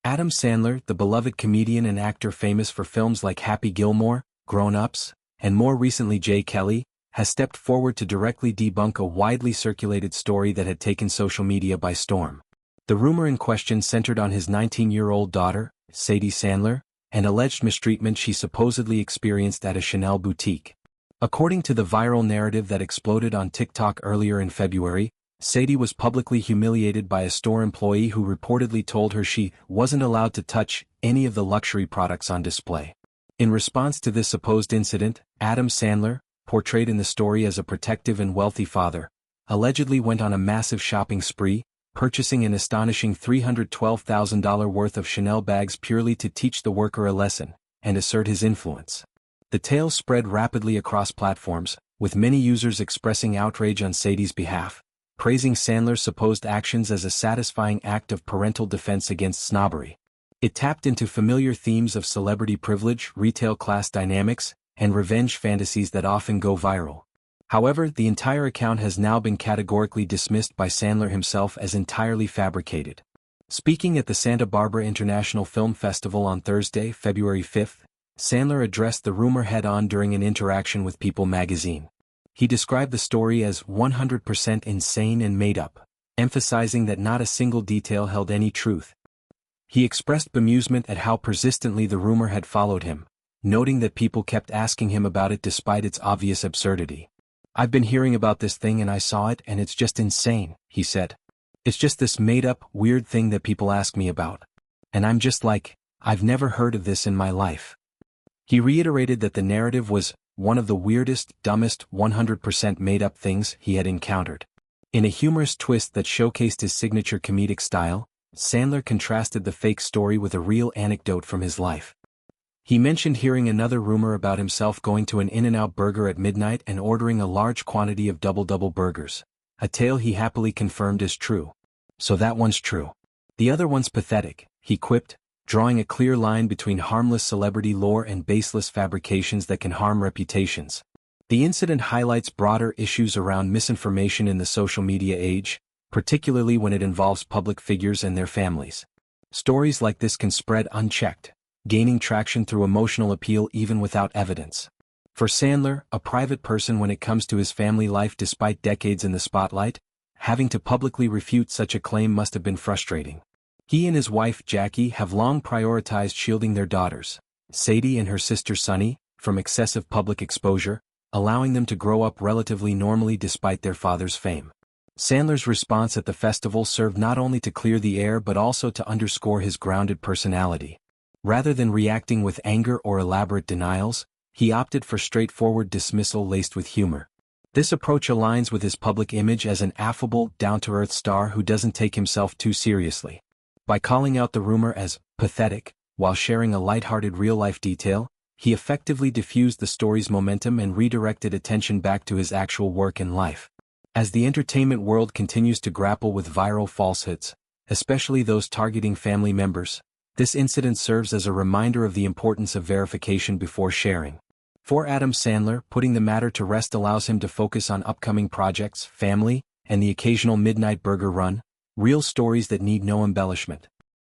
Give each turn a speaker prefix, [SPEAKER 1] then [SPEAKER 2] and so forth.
[SPEAKER 1] Adam Sandler, the beloved comedian and actor famous for films like Happy Gilmore, Grown Ups, and more recently Jay Kelly, has stepped forward to directly debunk a widely circulated story that had taken social media by storm. The rumor in question centered on his 19-year-old daughter, Sadie Sandler, and alleged mistreatment she supposedly experienced at a Chanel boutique. According to the viral narrative that exploded on TikTok earlier in February, Sadie was publicly humiliated by a store employee who reportedly told her she wasn't allowed to touch any of the luxury products on display. In response to this supposed incident, Adam Sandler, portrayed in the story as a protective and wealthy father, allegedly went on a massive shopping spree, purchasing an astonishing $312,000 worth of Chanel bags purely to teach the worker a lesson and assert his influence. The tale spread rapidly across platforms, with many users expressing outrage on Sadie's behalf, praising Sandler's supposed actions as a satisfying act of parental defense against snobbery. It tapped into familiar themes of celebrity privilege, retail class dynamics, and revenge fantasies that often go viral. However, the entire account has now been categorically dismissed by Sandler himself as entirely fabricated. Speaking at the Santa Barbara International Film Festival on Thursday, February 5, Sandler addressed the rumor head-on during an interaction with People magazine. He described the story as 100% insane and made up, emphasizing that not a single detail held any truth. He expressed bemusement at how persistently the rumor had followed him, noting that people kept asking him about it despite its obvious absurdity. "I've been hearing about this thing and I saw it and it's just insane," he said. "It's just this made-up, weird thing that people ask me about. And I'm just like, I've never heard of this in my life." He reiterated that the narrative was one of the weirdest, dumbest, 100% made-up things he had encountered. In a humorous twist that showcased his signature comedic style, Sandler contrasted the fake story with a real anecdote from his life. He mentioned hearing another rumor about himself going to an In-N-Out Burger at midnight and ordering a large quantity of double-double burgers, a tale he happily confirmed is true. "So that one's true. The other one's pathetic," he quipped, drawing a clear line between harmless celebrity lore and baseless fabrications that can harm reputations. The incident highlights broader issues around misinformation in the social media age, particularly when it involves public figures and their families. Stories like this can spread unchecked, gaining traction through emotional appeal even without evidence. For Sandler, a private person when it comes to his family life despite decades in the spotlight, having to publicly refute such a claim must have been frustrating. He and his wife Jackie have long prioritized shielding their daughters, Sadie and her sister Sunny, from excessive public exposure, allowing them to grow up relatively normally despite their father's fame. Sandler's response at the festival served not only to clear the air but also to underscore his grounded personality. Rather than reacting with anger or elaborate denials, he opted for straightforward dismissal laced with humor. This approach aligns with his public image as an affable, down-to-earth star who doesn't take himself too seriously. By calling out the rumor as pathetic, while sharing a lighthearted real-life detail, he effectively diffused the story's momentum and redirected attention back to his actual work and life. As the entertainment world continues to grapple with viral falsehoods, especially those targeting family members, this incident serves as a reminder of the importance of verification before sharing. For Adam Sandler, putting the matter to rest allows him to focus on upcoming projects, family, and the occasional midnight burger run, real stories that need no embellishment.